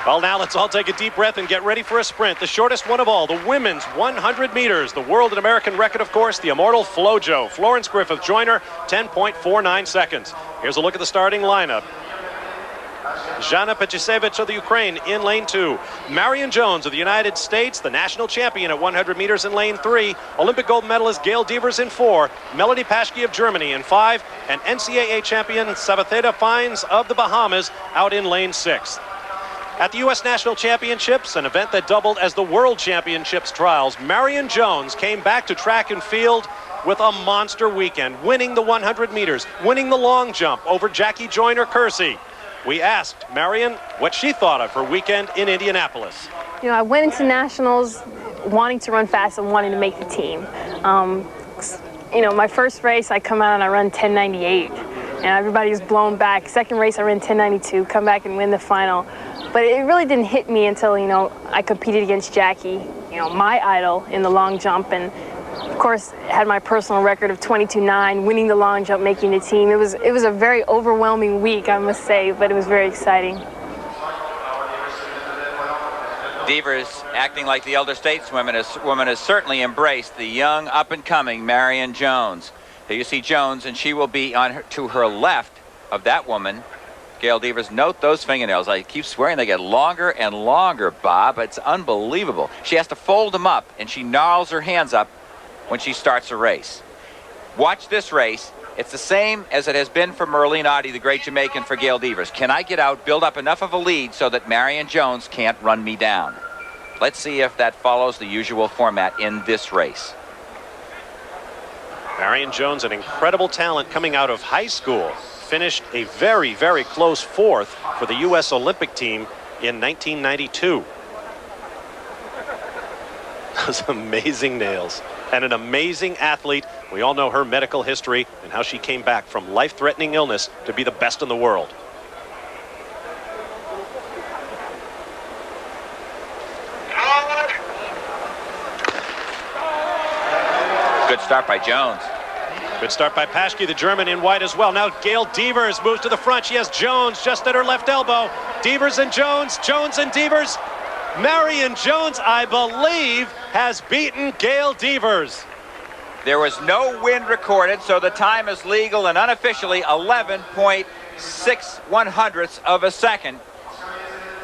Well, now let's all take a deep breath and get ready for a sprint. The shortest one of all, the women's 100 meters. The world and American record, of course, the immortal Flojo. Florence Griffith joiner, 10.49 seconds. Here's a look at the starting lineup. Jana Petrusevich of the Ukraine in lane 2. Marion Jones of the United States, the national champion at 100 meters in lane 3. Olympic gold medalist Gail Devers in 4. Melody Paschke of Germany in 5. And NCAA champion Sabatheda Fines of the Bahamas out in lane 6. At the U.S. National Championships, an event that doubled as the World Championships trials, Marion Jones came back to track and field with a monster weekend, winning the 100 meters, winning the long jump over Jackie Joyner-Kersee. We asked Marion what she thought of her weekend in Indianapolis. You know, I went into nationals wanting to run fast and wanting to make the team. You know, my first race, I come out and I run 10:98, and everybody was blown back. Second race, I ran 10:92, come back and win the final. But it really didn't hit me until, you know, I competed against Jackie, you know, my idol in the long jump, and of course had my personal record of 22.9, winning the long jump, making the team. It was a very overwhelming week, I must say, but it was very exciting. Devers, acting like the elder stateswoman, has certainly embraced the young, up-and-coming Marion Jones. Here you see Jones, and she will be to her left of that woman, Gail Devers. Note those fingernails. I keep swearing they get longer and longer, Bob. It's unbelievable. She has to fold them up, and she gnarls her hands up when she starts a race. Watch this race. It's the same as it has been for Merlene Ottey, the great Jamaican, for Gail Devers. Can I get out, build up enough of a lead so that Marion Jones can't run me down? Let's see if that follows the usual format in this race. Marion Jones, an incredible talent coming out of high school, finished a very, very close 4th for the U.S. Olympic team in 1992. Those amazing nails. And an amazing athlete. We all know her medical history and how she came back from life-threatening illness to be the best in the world. Good start by Jones. Good start by Paschke, the German, in white as well. Now Gail Devers moves to the front. She has Jones just at her left elbow. Devers and Jones, Jones and Devers. Marion Jones, I believe, has beaten Gail Devers. There was no wind recorded, so the time is legal and unofficially 11.61 of a second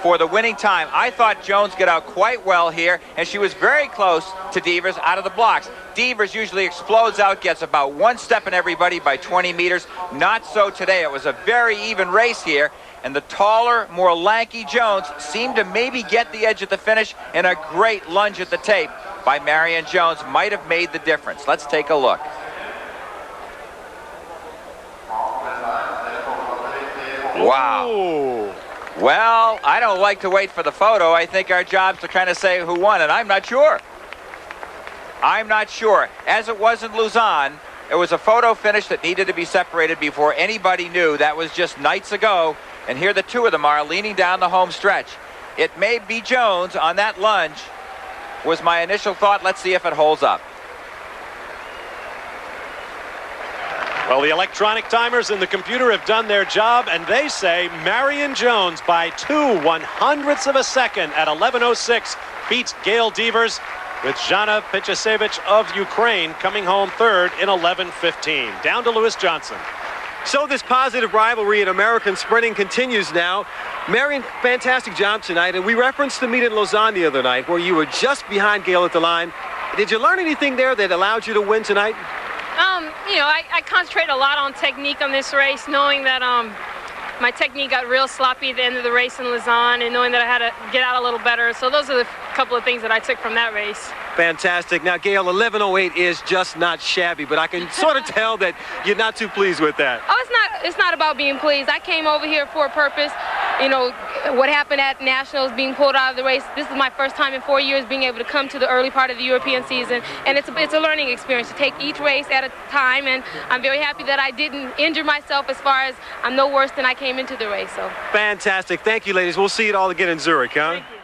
for the winning time. I thought Jones got out quite well here, and she was very close to Devers out of the blocks. Devers usually explodes out, gets about one step in everybody by 20 meters. Not so today. It was a very even race here, and the taller, more lanky Jones seemed to maybe get the edge at the finish, and a great lunge at the tape by Marion Jones might have made the difference. Let's take a look. Wow. Ooh. Well, I don't like to wait for the photo. I think our job's to kind of say who won, and I'm not sure. I'm not sure. As it was in Lausanne, it was a photo finish that needed to be separated before anybody knew. That was just nights ago, and here the two of them are leaning down the home stretch. It may be Jones on that lunge, was my initial thought. Let's see if it holds up. Well, the electronic timers and the computer have done their job, and they say Marion Jones by 0.02 of a second at 11:06 beats Gail Devers, with Jana Petrusevich of Ukraine coming home 3rd in 11:15. Down to Lewis Johnson. So this positive rivalry in American sprinting continues now. Marion, fantastic job tonight, and we referenced the meet in Lausanne the other night where you were just behind Gail at the line. Did you learn anything there that allowed you to win tonight? You know, I concentrated a lot on technique on this race, knowing that my technique got real sloppy at the end of the race in Lausanne, and knowing that I had to get out a little better. So those are the couple of things that I took from that race. Fantastic. Now, Gail, 11:08 is just not shabby, but I can sort of tell that you're not too pleased with that. Oh, it's not about being pleased. I came over here for a purpose. You know, what happened at Nationals, being pulled out of the race. This is my first time in 4 years being able to come to the early part of the European season, and it's a learning experience to take each race at a time, and I'm very happy that I didn't injure myself, as far as I'm no worse than I came into the race. So fantastic. Thank you, ladies. We'll see it all again in Zurich, huh? Thank you.